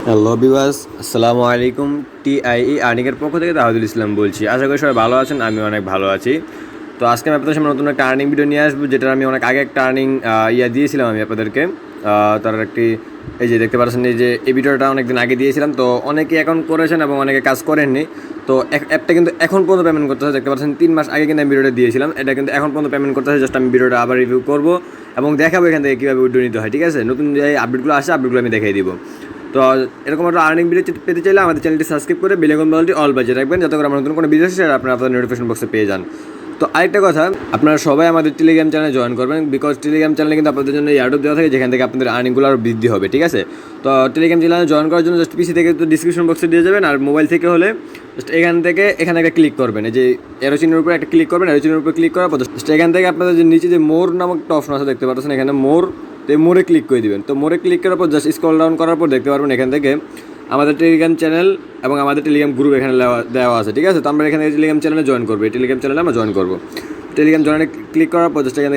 Hello viewers, আসসালামু আলাইকুম। TIE আর্নিংয়ের পক্ষ থেকে তাহিদুল ইসলাম বলছি। আশা করি সবাই ভালো আছেন, আমি অনেক ভালো আছি। তো আজকে আমি আপনাদের সামনে নতুন একটা আর্নিং ভিডিও নিয়ে আসবো, যেটা আমি অনেক আগে একটা আর্নিং দিয়েছিলাম আমি আপনাদেরকে। তার একটি এই যে দেখতে পাচ্ছেন, এই ভিডিওটা অনেকদিন আগে দিয়েছিলাম। তো অনেকে অ্যাকাউন্ট করেছেন এবং অনেকে কাজ করেননি। তো অ্যাপটা কিন্তু এখন পর্যন্ত পেমেন্ট করতে হয়, দেখতে পাচ্ছেন 3 মাস আগে কিন্তু আমি ভিডিওটা দিয়েছিলাম। এটা কিন্তু এখন পর্যন্ত পেমেন্ট করতে হয়। জাস্ট আমি ভিডিওটা আবার রিভিউ করবো এবং দেখাবো এখান থেকে কীভাবে উইথড্র নিতে হয়। ঠিক আছে, নতুন যে আপডেটগুলো আসে আপডেটগুলো আমি দেখিয়ে দিব। তো এরকম একটা আর্নিং ভিডিও পেতে চাইলে আমাদের চ্যানেলটি সাবস্ক্রাইব করে বেল আইকন বাটনটি অল বাজিয়ে রাখবেন, যাতে করে আমরা নতুন কোনো ভিডিও আসে আপনারা আপনাদের নোটিফিকেশন বক্সে পেয়ে যান। তো আরেকটা কথা, আপনারা সবাই আমাদের টেলিগ্রাম চ্যানেলে জয়েন করবেন, বিকজ টেলিগ্রাম চ্যানেলে কিন্তু আপনাদের জন্য এয়ারড্রপ দেওয়া থাকে, যেখান থেকে আপনাদের আর্নিংগুলো আরও বৃদ্ধি হবে। ঠিক আছে, তো টেলিগ্রাম চ্যানেলে জয়েন করার জন্য জাস্ট পিসি থেকে তো ডিসক্রিপশন বক্সে দিয়ে যাবেন, আর মোবাইল থেকে হলে জাস্ট এখানে একটা ক্লিক করবেন, এই যে এরো চিহ্নের উপরে একটা ক্লিক করবেন। এরো চিহ্নের উপরে ক্লিক করার পর জাস্ট এখান থেকে আপনাদের যে নিচে যে মোর নামক একটা অপশন আছে দেখতে পাচ্ছেন, এখানে মোর, তো মোড়ে ক্লিক করে দিবেন। তো মোড়ে ক্লিক করার পর জাস্ট স্ক্রল ডাউন করার পর দেখতে পারবেন এখান থেকে আমাদের টেলিগ্রাম চ্যানেল এবং আমাদের টেলিগ্রাম গ্রুপ এখানে দেওয়া আছে। ঠিক আছে, তো আমরা এখানে টেলিগ্রাম চ্যানেলে জয়েন করবো, এই টেলিগ্রাম চ্যানেলে আমরা জয়েন করবো। টেলিগ্রাম চ্যানেলে ক্লিক করার পর জাস্ট এখানে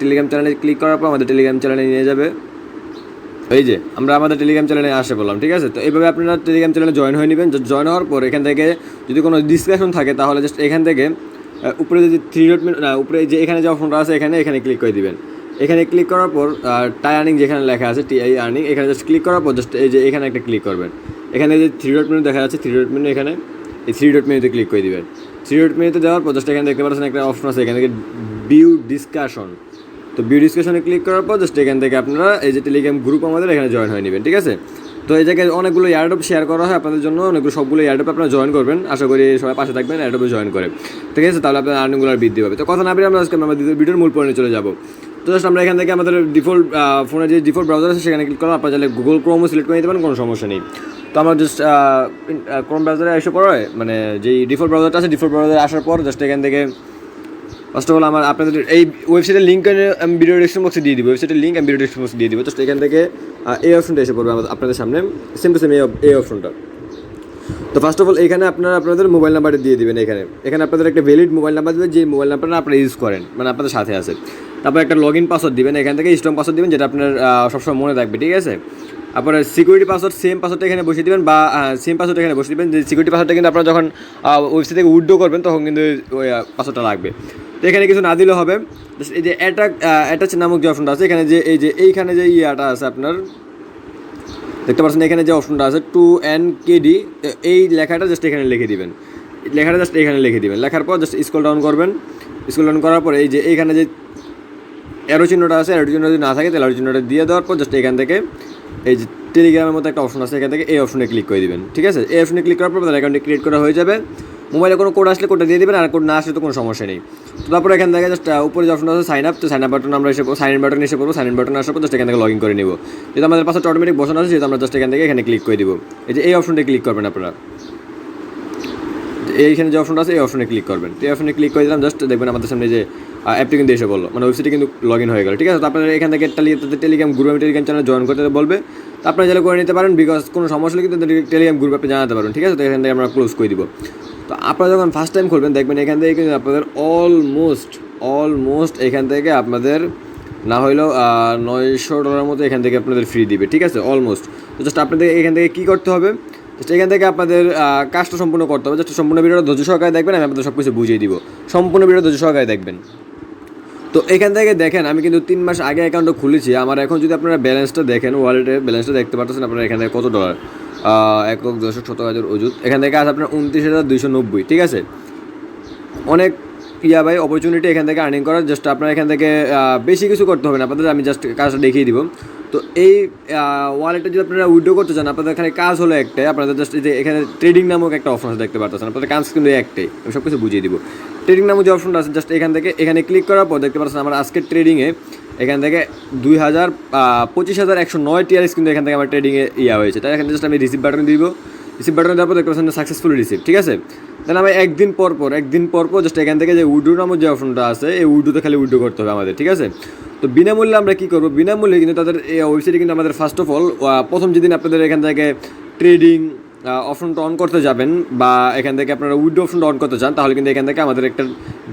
টেলিগ্রাম চ্যানেলে ক্লিক করার পর আমাদের টেলিগ্রাম চ্যানেলে নিয়ে যাবে। এই যে আমরা আমাদের টেলিগ্রাম চ্যানেলে আসে বললাম। ঠিক আছে, তো এইভাবে আপনারা টেলিগ্রাম চ্যানেলে জয়েন হয়ে নেবেন। জয়েন হওয়ার পর এখান থেকে যদি কোনো ডিসকাশন থাকে তাহলে জাস্ট এখান থেকে উপরে যে থ্রি ডট উপরে যে এখানে যে অপশনটা আছে এখানে ক্লিক করে দিবেন। এখানে ক্লিক করার পর টাই আর্নিং যেখানে লেখা আছে টিআই আর্নিং, এখানে জাস্ট ক্লিক করার পর জাস্ট এই যে এখানে একটা ক্লিক করবেন। এখানে যে থ্রি ডট মেনু দেখা যাচ্ছে, থ্রি ডট মেনু, এখানে এই থ্রি ডট মেনুতে ক্লিক করে দিবেন। থ্রি ডট মেনুতে দেওয়ার পর জাস্ট এখানে দেখতে পাচ্ছেন একটা অপশন আছে এখান থেকে ভিউ ডিসকাশন। তো ভিউ ডিসকাশনে ক্লিক করার পর জাস্ট এখান থেকে আপনারা এই যে টেলিগ্রাম গ্রুপ আমাদের এখানে জয়েন হয়ে নেবেন। ঠিক আছে, তো এই জায়গায় অনেকগুলো এয়ারড্রপ শেয়ার করা হয় আপনাদের জন্য, সবগুলো এয়ারড্রপ আপনারা জয়েন করবেন। আশা করি সবাই পাশে থাকবেন এয়ারড্রপে জয়েন করে। ঠিক আছে, তাহলে আপনার আর্নিংগুলো বৃদ্ধি পাবে। তো কথা না বেরিয়ে আমরা আজকে আমাদের ভিডিওর মূল পয়েন্টে চলে যাবো। তো জাস্ট আমরা এখান থেকে আমাদের ডিফল্ট ফোনের যে ডিফল্ট ব্রাউজার আছে সেখানে ক্লিক করলাম। আপনারা চাইলে গুগল ক্রোমও সিলেক্ট করে নিতে পারেন, কোনো সমস্যা নেই। তো আমরা জাস্ট ক্রোম ব্রাউজারে এসে পড়ে মানে যেই ডিফল্ট ব্রাউজারটা আছে ডিফল্ট ব্রাউজারে আসার পর জাস্ট এখান থেকে ফার্স্ট অফ অল আপনাদের এই ওয়েবসাইটের লিঙ্ক আমি ভিডিও ডিসক্রিপশন বক্সে দিয়ে দিব। ওয়েবসাইটের লিঙ্ক আমি ভিডিও ডিসক্রিপশন বক্সে দিয়ে দিব। জাস্ট এখান থেকে এই অপশনটা এসে পড়বে আপনাদের সামনে, সেম টু সেম এই অপশনটা। তো ফার্স্ট অফ অল এখানে আপনারা আপনাদের মোবাইল নাম্বারটা দিয়ে দিবেন। এখানে আপনাদের একটা ভ্যালিড মোবাইল নাম্বার দেবেন, যে মোবাইল নাম্বারটা আপনারা ইউজ করেন, মানে আপনাদের সাথে আছে। তারপর একটা লগ ইন পাসওয়ার্ড দিবেন, এখান থেকে স্ট্রং পাসওয়ার্ড দিবেন, যেটা আপনার সবসময় মনে থাকবে। ঠিক আছে, তারপরে সিকিউরিটি পাসওয়ার্ড সেম পাসওয়ার্ডটা এখানে বসিয়ে দেবেন, বা সেম পাসওয়ার্ডটা এখানে বসিয়ে দেবেন। যে সিকিউরিটি পাসওয়ার্ডটা কিন্তু আপনারা যখন ওয়েবসাইট থেকে উইথড্র করবেন তখন কিন্তু ওই পাসওয়ার্ডটা লাগবে। তো এখানে কিছু না দিলেও হবে। এই যে অ্যাটাচ নামক যে অপশনটা আছে এখানে, যে এইখানে যে ইয়াটা আছে আপনার দেখতে পাচ্ছেন, এখানে যে অপশনটা আছে 2NKD, এই লেখাটা জাস্ট এখানে লিখে দিবেন। লেখাটা জাস্ট এখানে লিখে দিবেন। লেখার পর জাস্ট স্ক্রল ডাউন করবেন। স্ক্রল ডাউন করার পর এই যে এইখানে যে অ্যারো চিহ্নটা আছে, অ্যারো চিহ্ন যদি না থাকে তাহলে অ্যারো চিহ্নটা দিয়ে দেওয়ার পর জাস্ট এখান থেকে এই যে টেলিগ্রামের মতো একটা অপশন আছে, এখান থেকে এই অপশনে ক্লিক করে দিবেন। ঠিক আছে, এই অপশনে ক্লিক করার পর তাদের অ্যাকাউন্টে ক্রিয়েট করা হয়ে যাবে। মোবাইলে কোনো কোড আসলে কোডটা দিয়ে দেবেন, আর কোড না আসলে তো কোনো সমস্যা নেই। তো তারপরে এখান থেকে জাস্ট উপরে যে অপশন আছে সাইন আপ, তো সাইন আপ বাটন আমরা সাইন ইন বাটন এসে পড়বো। সাইন ইন বাটন আসার পর জাস্ট এখান থেকে লগ ইন করে নিব। যেহেতু আমাদের পাশে অটোমেটিক বসানো আছে, যেহেতু আমরা জাস্ট এখান থেকে এখানে ক্লিক করে দিব। এই যে এই অপশনটা ক্লিক করবেন আপনারা, এইখানে যে অপশনটা আছে এই অপশনে ক্লিক করবেন। এই অপশনে ক্লিক করে দিলাম, জাস্ট দেখবেন আমাদের সামনে যে অ্যাপটি কিন্তু এসে বললো, মানে ওয়েবসাইটে কিন্তু লগ ইন হয়ে গেল। ঠিক আছে, তো আপনারা এখান থেকে Telegram group, Telegram channel join করতে বলবে, তো আপনারা চাইলে করে নিতে পারেন, বিকজ কোনো সমস্যা হলে কিন্তু টেলিগ্রাম গ্রুপ আপনি জানাতে পারেন। ঠিক আছে, তো এখান থেকে আমরা ক্লোজ করে দিব। তো আপনারা যখন ফার্স্ট টাইম খুলবেন দেখবেন এখান থেকে কিন্তু আপনাদের অলমোস্ট এখান থেকে আপনাদের না হইলেও $900 মতো এখান থেকে আপনাদের ফ্রি দিবে। ঠিক আছে, অলমোস্ট। তো জাস্ট আপনাদের এখান থেকে কী করতে হবে, জাস্ট এখান থেকে আপনাদের কাজটা সম্পূর্ণ করতে হবে। জাস্ট সম্পূর্ণ ভিডিওটা ধৈর্য সহকারে দেখবেন, আমি আপনাদের সব কিছু বুঝিয়ে দিব। সম্পূর্ণ ভিডিও ধৈর্য সহকারে দেখবেন। তো এখান থেকে দেখেন আমি কিন্তু 3 মাস আগে অ্যাকাউন্টটা খুলেছি। আমার এখন যদি আপনারা ব্যালেন্সটা দেখেন, ওয়ালেটের ব্যালেন্সটা দেখতে পাচ্ছেন আপনারা এখানে কত $, 1,10,17,000 অযুত। এখান থেকে আছে আপনার 29,290। ঠিক আছে, অনেক ভাই অপরচুনিটি এখান থেকে আর্নিং করার। জাস্ট আপনারা এখান থেকে বেশি কিছু করতে হবে না আপনাদের, আমি জাস্ট কাজটা দেখিয়ে দিব। তো এই ওয়ালেটে যদি আপনারা উইথড্র করতে চান, আপনাদের এখানে কাজ হলো একটাই, আপনাদের জাস্ট এই যে এখানে ট্রেডিং নামক একটা অপশন আছে দেখতে পাচ্ছেন, আপনাদের কাজ কিন্তু একটাই, আমি সব কিছু বুঝিয়ে দিব। ট্রেডিং নামক যে অপশনটা আছে জাস্ট এখান থেকে এখানে ক্লিক করার পর দেখতে পাচ্ছেন আমার আজকের ট্রেডিংয়ে এখান থেকে 25,109 TRX কিন্তু এখান থেকে আমার ট্রেডিংয়ে হয়েছে। তাই এখানে জাস্ট আমি রিসিভ বাটন দিব। রিসিভ বাটন দেওয়ার পর দেখতে পাচ্ছেন সাকসেসফুলি রিসিভ। ঠিক আছে, তাহলে আমি একদিন পর জাস্ট এখান থেকে যে উইড্রো নামক যে অপশনটা আছে এই উইড্রোতে খালি উইড্রো করতে হবে আমাদের। ঠিক আছে, তো বিনামূল্যে আমরা কী করবো, বিনামূল্যে কিন্তু তাদের এই ওয়েবসাইটে কিন্তু আমাদের ফার্স্ট অফ অল প্রথম যেদিন আপনাদের এখান থেকে ট্রেডিং অপশনটা অন করতে যাবেন বা এখান থেকে আপনারা উইথড্র অপশনটা অন করতে চান, তাহলে কিন্তু এখান থেকে আমাদের একটা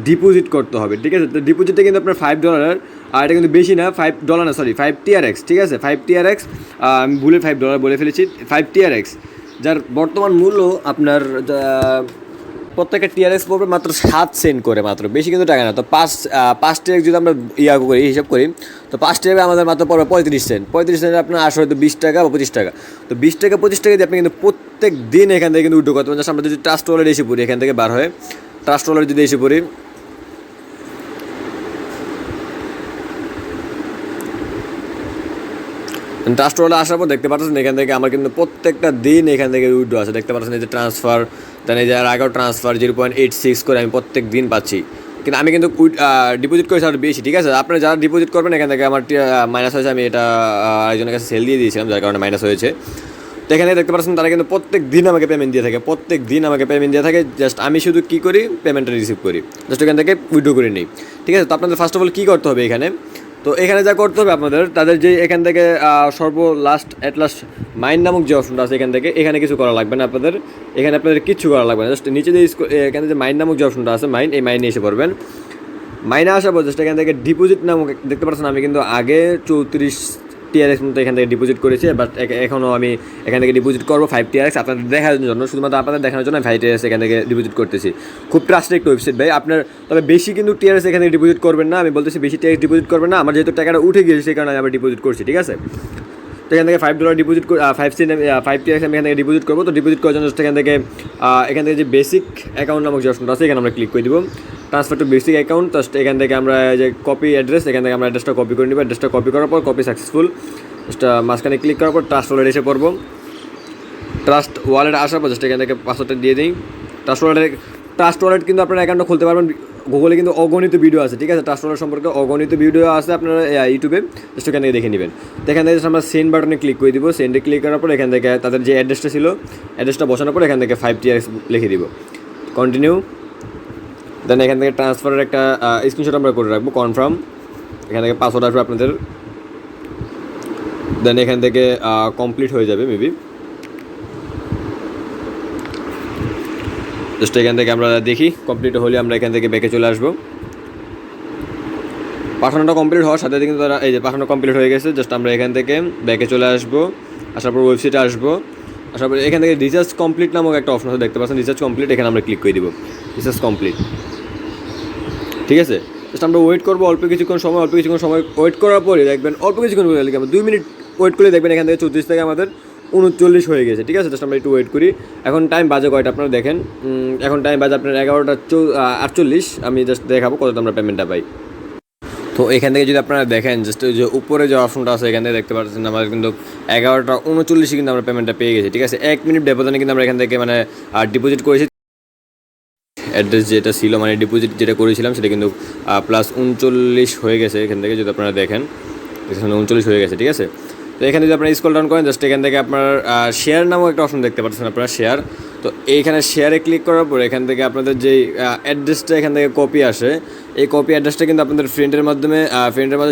ডিপোজিট করতে হবে, ঠিক আছে? তো ডিপোজিটে কিন্তু আপনার $5, আর এটা কিন্তু বেশি না, $5 না, সরি, 5 TRX, ঠিক আছে? 5 TRX, আমি ভুলে $5 বলে ফেলেছি, 5 TRX, যার বর্তমান মূল্য আপনার প্রত্যেকটা টিআরএক্স পড়বে মাত্র 7 সেন্ট করে, মাত্র, বেশি কিন্তু টাকা না। তো 5 TRX যদি আমরা করি, হিসাব করি, তো 5 TRX আমাদের মাত্র পড়বে 35 সেন্ট। 35 সেন্ট আপনার আসলে হয়তো 20 টাকা বা 25 টাকা। তো 20 টাকা 25 টাকা দিয়ে আপনি কিন্তু প্রত্যেক দিন এখান থেকে কিন্তু উইথড্র করতে পারেন। আমরা যদি ট্রাস্ট ওয়ালেট এসে পড়ি, এখান থেকে বার হয়ে ট্রাস্ট ওয়ালেট যদি এসে পড়ি, ট্রাস্ট ওয়ালেটে আসার পর দেখতে পাচ্ছেন এখান থেকে আমার কিন্তু প্রত্যেকটা দিন এখান থেকে উইথড্র আছে, দেখতে পাচ্ছেন এই যে ট্রান্সফার, দেন এই যে আগেও ট্রান্সফার 0.86 করে আমি প্রত্যেক দিন পাচ্ছি। কিন্তু আমি কিন্তু ডিপোজিট করেছি আরও বেশি, ঠিক আছে? আপনারা যারা ডিপোজিট করবেন এখান থেকে আমার মাইনাস হয়েছে, আমি এটা আরেকজনের কাছে সেল দিয়ে দিয়েছিলাম, যার কারণে মাইনাস হয়েছে। তো এখানে দেখতে পাচ্ছেন তারা কিন্তু প্রত্যেক দিন আমাকে পেমেন্ট দিয়ে থাকে, প্রত্যেক দিন আমাকে পেমেন্ট দিয়ে থাকে। জাস্ট আমি শুধু কী করি, পেমেন্টটা রিসিভ করি, জাস্ট এখান থেকে উইথড্র করে নিই, ঠিক আছে? তো আপনাদের ফার্স্ট অফ অল কী করতে হবে এখানে, তো এখানে যা করতে হবে আপনাদের, তাদের যে এখান থেকে লাস্ট মাইন নামক যে অপশনটা আছে, এখানে কিছু করা লাগবে না আপনাদের, এখানে আপনাদের কিচ্ছু করা লাগবে না। জাস্ট নিচে যে এখানে যে মাইন নামক যে অপশনটা আছে, এই মাইনে এসে পড়বেন। মাইনে আসার পর জাস্ট এখান থেকে ডিপোজিট নামক দেখতে পাচ্ছেন, আমি কিন্তু আগে 34 TRX মতো এখান থেকে ডিপোজিট করেছি, বাট এখনও আমি এখান থেকে ডিপোজিট করবো 5 TRX আপনাদের দেখানোর জন্য, শুধুমাত্র আপনাদের দেখানোর জন্য আমি 5 TRX এখান থেকে ডিপোজিট করতেছি। খুব ট্রাস্টেড একটা ওয়েবসাইট ভাই আপনার, তবে বেশি কিন্তু TRX এখান থেকে ডিপোজিট করবেন না, আমি বলতেছি বেশি TRX ডিপোজিট করবেন না। আমার যেহেতু টাকাটা উঠে গিয়েছে সেই কারণে আমি আবার ডিপোজিট করছি, ঠিক আছে? তো এখান থেকে $5 ডিপোজিট 5 TRX আমি এখান থেকে ডিপোজিট করবো। তো ডিপোজিট করার জন্য এখান থেকে যে বেসিক অ্যাকাউন্ট নামক যে অপশনটা আছে, এখানে আমরা ক্লিক করে দিব, transfer to basic account. Just এখান থেকে আমরা যে কপি অ্যাড্রেস, এখান থেকে আমরা অ্যাড্রেসটা কপি করে নিব। অ্যাড্রেসটা কপি করার পর কপি সাকসেসফুল, জাস্ট মাঝখানে ক্লিক করার পর ট্রাস্ট ওয়ালেট এসে পড়বো। ট্রাস্ট ওয়ালেট আসার পর জাস্ট এখান থেকে পাসওয়ার্ডটা দিয়ে দিই। ট্রাস্ট ওয়ালেট কিন্তু আপনারা অ্যাকাউন্টটা খুলতে পারবেন, গুগলে কিন্তু অগণিত ভিডিও আছে, ঠিক আছে? ট্রাস্ট ওয়ালেট সম্পর্কে অগণিত ভিডিও আছে আপনারা ইউটিউবে, জাস্ট এখান থেকে দেখে নেবেন। তো এখান থেকে আমরা সেন্ড বাটনে ক্লিক করে দিব। সেন্ডে ক্লিক করার পর এখান থেকে তাদের যে অ্যাড্রেসটা ছিল, অ্যাড্রেসটা বসানোর পর এখান থেকে 5 TRX লিখে দিব, কন্টিনিউ। দেন এখান থেকে ট্রান্সফারের একটা স্ক্রিনশট আমরা করে রাখবো, কনফার্ম। এখান থেকে পাসওয়ার্ড আসবে আপনাদের, দেন এখান থেকে কমপ্লিট হয়ে যাবে মেবি। জাস্ট এখান থেকে আমরা দেখি কমপ্লিট হলে আমরা এখান থেকে ব্যাকে চলে আসবো। পাঠানোটা কমপ্লিট হওয়ার সাথে কিন্তু তারা এই যে পাঠানো কমপ্লিট হয়ে গেছে। জাস্ট আমরা এখান থেকে ব্যাকে চলে আসবো, আসার পর ওয়েবসাইটে আসবো, আসার পর এখান থেকে রিচার্জ কমপ্লিট নামক একটা অপশন আছে, দেখতে পাচ্ছেন রিচার্জ কমপ্লিট, এখানে আমরা ক্লিক করে দিব, রিচার্জ কমপ্লিট, ঠিক আছে? জাস্ট আমরা ওয়েট করবো অল্প কিছুক্ষণ সময় ওয়েট করার পরে দেখবেন, অল্প কিছুক্ষণ বলে আমরা 2 মিনিট ওয়েট করে দেখবেন এখান থেকে 34 থেকে আমাদের 39 হয়ে গেছে, ঠিক আছে? জাস্ট আমরা একটু ওয়েট করি। এখন টাইম বাজে কয়টা আপনারা দেখেন, এখন টাইম বাজে আপনার 11:48। আমি জাস্ট দেখাবো কত আমরা পেমেন্টটা পাই। তো এখান থেকে যদি আপনারা দেখেন, জাস্ট ওই যে উপরে যে অপশনটা আছে এখান থেকে দেখতে পাচ্ছেন আমাদের কিন্তু 11:39 কিন্তু আমরা পেমেন্টটা পেয়ে গেছি, ঠিক আছে? 1 মিনিট ব্যবধানে কিন্তু আমরা এখান থেকে ডিপোজিট করেছি। অ্যাড্রেস যেটা ছিল, ডিপোজিট যেটা করেছিলাম সেটা কিন্তু +39 হয়ে গেছে। এখান থেকে যদি আপনারা দেখেন, এখানে 39 হয়ে গেছে, ঠিক আছে? তো এখানে যদি আপনারা স্ক্রল ডাউন করেন, জাস্ট এখান থেকে আপনার শেয়ার নামক একটা অপশন দেখতে পাচ্ছেন আপনারা, শেয়ার। তো এইখানে শেয়ারে ক্লিক করার পর এখান থেকে আপনাদের যেই অ্যাড্রেসটা এখান থেকে কপি আসে, এই কপি অ্যাড্রেসটা কিন্তু আপনাদের ফ্রেন্ডের মাধ্যমে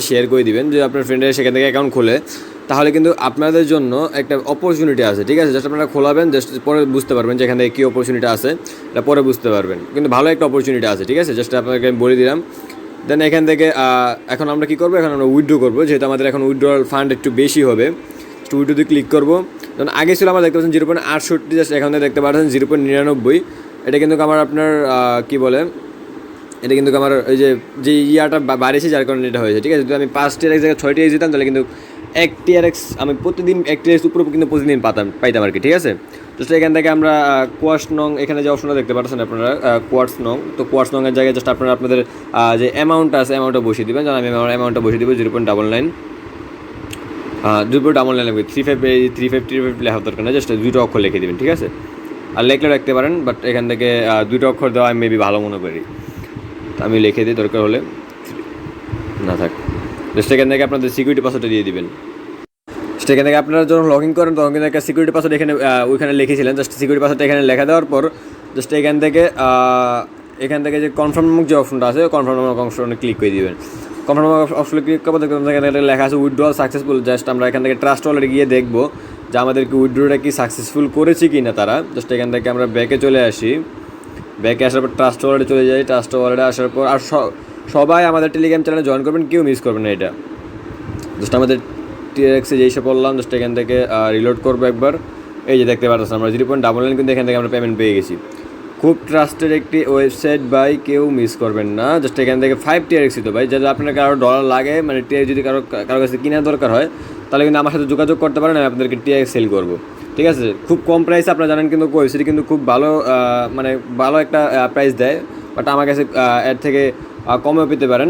শেয়ার করে দিবেন। যদি আপনার ফ্রেন্ডের সেখান থেকে অ্যাকাউন্ট খোলে, তাহলে কিন্তু আপনাদের জন্য একটা অপরচুনিটি আছে, ঠিক আছে? জাস্ট আপনারা খোলাবেন, জাস্ট পরে বুঝতে পারবেন যে এখান থেকে কী অপরচুনিটি আছে, এটা পরে বুঝতে পারবেন। কিন্তু ভালো একটা অপরচুনিটি আছে, ঠিক আছে? জাস্ট আপনাকে আমি বলে দিলাম। দেন এখান থেকে এখন আমরা কী করবো, এখন আমরা উইথড্র করবো, যেহেতু আমাদের এখন উইথড্রল ফান্ড একটু বেশি হবে। উইথড্রোতে ক্লিক করবো। যেমন আগে ছিল আমরা দেখতে পাচ্ছেন 0.68, জাস্ট এখান থেকে দেখতে পাচ্ছেন 0.99। এটা কিন্তু আমার আপনার কী বলে, এটা কিন্তু আমার ওই যে ইয়াটা বাড়িয়েছে, যার কারণে এটা হয়েছে, ঠিক আছে? যদি আমি 5 TRX জায়গায় 6 TRX দিতাম, তাহলে কিন্তু 1 TRX আমি প্রতিদিন 1 TRX উপরে কিন্তু প্রতিদিন পাইতাম আর কি, ঠিক আছে? জাস্ট এখান থেকে আমরা কোয়ার্স নং, এখানে যে অপশনটা দেখতে পাচ্ছেন আপনারা কোয়ার্স নং, তো কোয়ার্স নংয়ের জায়গায় জাস্ট আপনাদের যে অ্যামাউন্টটা আছে অ্যামাউন্টটা বসিয়ে দেবেন। যেন আমি অ্যামাউন্টটা বসিয়ে দেবো 0.99, 2.99 লাগবে। 35 লেখার দরকার না, জাস্ট 2টা অক্ষর লিখে দেবেন, ঠিক আছে? আর লেখলে রাখতে পারেন, বাট এখান থেকে 2টা অক্ষর দেওয়া আমি মেবি ভালো মনে করি, আমি লিখে দিই, দরকার হলে না থাক। জাস্ট এখান থেকে আপনাদের সিকিউরিটি পাসওয়ার্ডটা দিয়ে দিবেন। সেখান থেকে আপনারা যখন লগ ইন করেন তখন কিন্তু একটা সিকিউরিটি পাসওয়ার্ড ওইখানে লিখেছিলেন। জাস্ট সিকিউরিটি পাসওয়ার্ডটা এখানে লেখা দেওয়ার পর জাস্ট এখান থেকে যে কনফার্ম নামক যে অপশনটা আছে, কনফার্ম নামক অপশনে ক্লিক করে দিবেন। কনফার্ম অপশনে ক্লিক করবো, এখানে লেখা আছে উইথড্রল সাকসেসফুল। জাস্ট আমরা এখান থেকে ট্রাস্ট ওয়ালেটে গিয়ে দেখবো যে আমাদেরকে উইথড্রোটা কি সাকসেসফুল করেছি কি না তারা। জাস্ট এখান থেকে আমরা ব্যাকে চলে আসি, ব্যাকে আসার পর ট্রাস্ট ওয়ালেটে চলে যাই। ট্রাস্ট ওয়ালেটে আসার পর আর সবাই আমাদের টেলিগ্রাম চ্যানেলে জয়েন করবেন, কেউ মিস করবেন না এটা। জাস্ট আমাদের ট্রিক্সে যেই সব বললাম, জাস্ট এখান থেকে রিলোড করবো একবার। এই যে দেখতে পাচ্ছেন আমরা 0.99 কিন্তু এখান থেকে আমরা পেমেন্ট পেয়ে গেছি। খুব ট্রাস্টেড একটি ওয়েবসাইট ভাই, কেউ মিস করবেন না। জাস্ট এখান থেকে 5 TRX তো ভাই, যাতে আপনার কারো ডলার লাগে, মানে টিআর যদি কারো কাছে কেনার দরকার হয় তাহলে কিন্তু আমার সাথে যোগাযোগ করতে পারেন, আমি আপনাদেরকে টিআর সেল করবো, ঠিক আছে। খুব কম প্রাইসে আপনারা জানেন, কিন্তু ওয়েবসাইট কিন্তু খুব ভালো, মানে ভালো একটা প্রাইস দেয়। বাট আমার কাছে এর থেকে কমেও পেতে পারেন।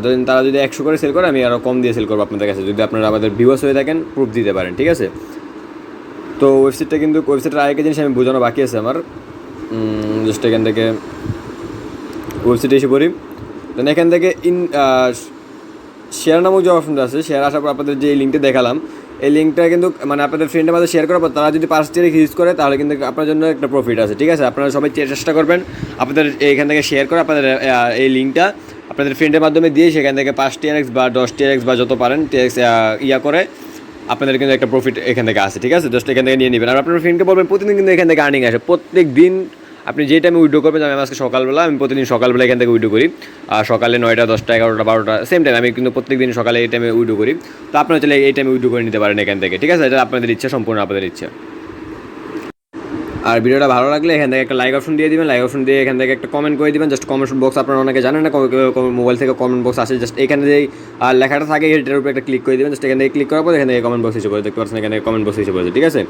ধরেন তারা যদি 100 করে সেল করে, আমি আরও কম দিয়ে সেল করবো আপনাদের কাছে, যদি আপনারা আমাদের ভিউয়ার্স হয়ে থাকেন, প্রুফ দিতে পারেন, ঠিক আছে। তো ওয়েবসাইটটা কিন্তু, ওয়েবসাইটের আরেকটা জিনিস আমি বোঝানো বাকি আছে আমার। জাস্ট এখান থেকে ওয়েবসাইটে এসে পড়ি। দেন এখান থেকে শেয়ার নামক যে অপশনটা আছে, শেয়ার আসার পর আপনাদের যে লিঙ্কটা দেখালাম, এই লিঙ্কটা কিন্তু মানে আপনাদের ফ্রেন্ডের মাঝে শেয়ার করার পর তারা যদি 5 TRX ইউজ করে, তাহলে কিন্তু আপনার জন্য একটা প্রফিট আছে, ঠিক আছে। আপনারা সবাই চেষ্টা করবেন আপনাদের এখান থেকে শেয়ার করে আপনাদের এই লিঙ্কটা আপনাদের ফ্রেন্ডের মাধ্যমে দিয়ে সেখান থেকে 5 TRX বা 10 TRX বা যত পারেন TRX করে আপনাদের কিন্তু একটা প্রফিট এখান থেকে আসে, ঠিক আছে। জাস্ট এখান থেকে নিয়ে নেবেন। আর আপনার ফ্রেন্ডকে বলবেন প্রতিদিন কিন্তু এখান থেকে আর্নিং আসে, প্রত্যেক দিন আপনি যে টাইমে উইড্রো করবেন। আমি আজকে সকালবেলা, আমি প্রতিদিন সকালবেলা এখান থেকে উইড্রো করি। আর সকালে 9টা 10টা 11টা 12টা সেম টাইম, আমি কিন্তু প্রত্যেক দিন সকালে এই টাইমে উইড্রো করি। তো আপনারা চাইলে এই টাইমে উইড্রো করে নিতে পারেন এখান থেকে, ঠিক আছে। এটা আপনাদের ইচ্ছা, সম্পূর্ণ আপনাদের ইচ্ছা। আর ভিডিওটা ভালো লাগলে এখান থেকে একটা লাইক অপশন দিয়ে দিবেন, লাইক অপশন দিয়ে এখান থেকে একটা কমেন্ট করে দিবেন। জাস্ট কমেন্ট বক্স আপনারা অনেকে জানেন না, মোবাইল থেকে কমেন্ট বক্স আসে, জাস্ট এখানে যেই লেখাটা থাকে এটার উপরে একটা ক্লিক করে দিবেন। জাস্ট এখান থেকে ক্লিক করার পর এখান থেকে কমেন্ট বক্স হিসেবে দেখতে পাচ্ছেন, এখানে কমেন্ট বক্স হিসেবে ঠিক আছে।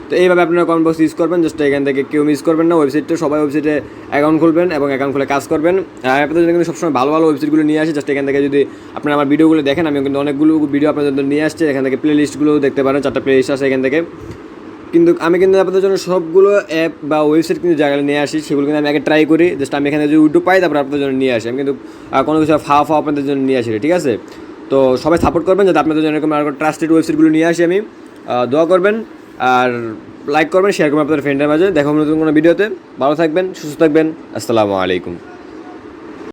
তো এইভাবে আপনারা কমেন্ট বক্স ইউজ করবেন। জাস্ট এখান থেকে কেউ মিস করবেন না ওয়েবসাইটটা, সবাই ওয়েবসাইটে অ্যাকাউন্ট খুলবেন এবং অ্যাকাউন্ট খুলে কাজ করবেন। আর আপনাদের জন্য কিন্তু সবসময় ভালো ভালো ওয়েবসাইটগুলো নিয়ে আসি। জাস্ট এখান থেকে যদি আপনারা আমার ভিডিওগুলো দেখেন, আমি কিন্তু অনেকগুলো ভিডিও আপনাদের জন্য নিয়ে আসছি। এখান থেকে প্লে লিস্টগুলো দেখতে পারেন, 4টা প্লে লিস্ট আছে এখান থেকে। কিন্তু আমি কিন্তু আপনাদের জন্য সবগুলো অ্যাপ বা ওয়েবসাইট কিন্তু জায়গায় নিয়ে আসি, সেগুলো কিন্তু আমি আগে ট্রাই করি। জাস্ট আমি এখানে যদি উইড্রো পাই, তারপর আপনাদের জন্য নিয়ে আসি। আমি কিন্তু কোনো কিছু ফাওয়া আপনাদের জন্য নিয়ে আসি, ঠিক আছে। তো সবাই সাপোর্ট করবেন যাতে আপনাদের জন্য এরকম আর ট্রাস্টেড ওয়েবসাইটগুলো নিয়ে আসি আমি। দোয়া করবেন আর লাইক করবেন, শেয়ার করবেন আপনাদের ফ্রেন্ডের মাঝে। দেখা হবে নতুন কোনো ভিডিওতে। ভালো থাকবেন, সুস্থ থাকবেন। আসসালামু আলাইকুম।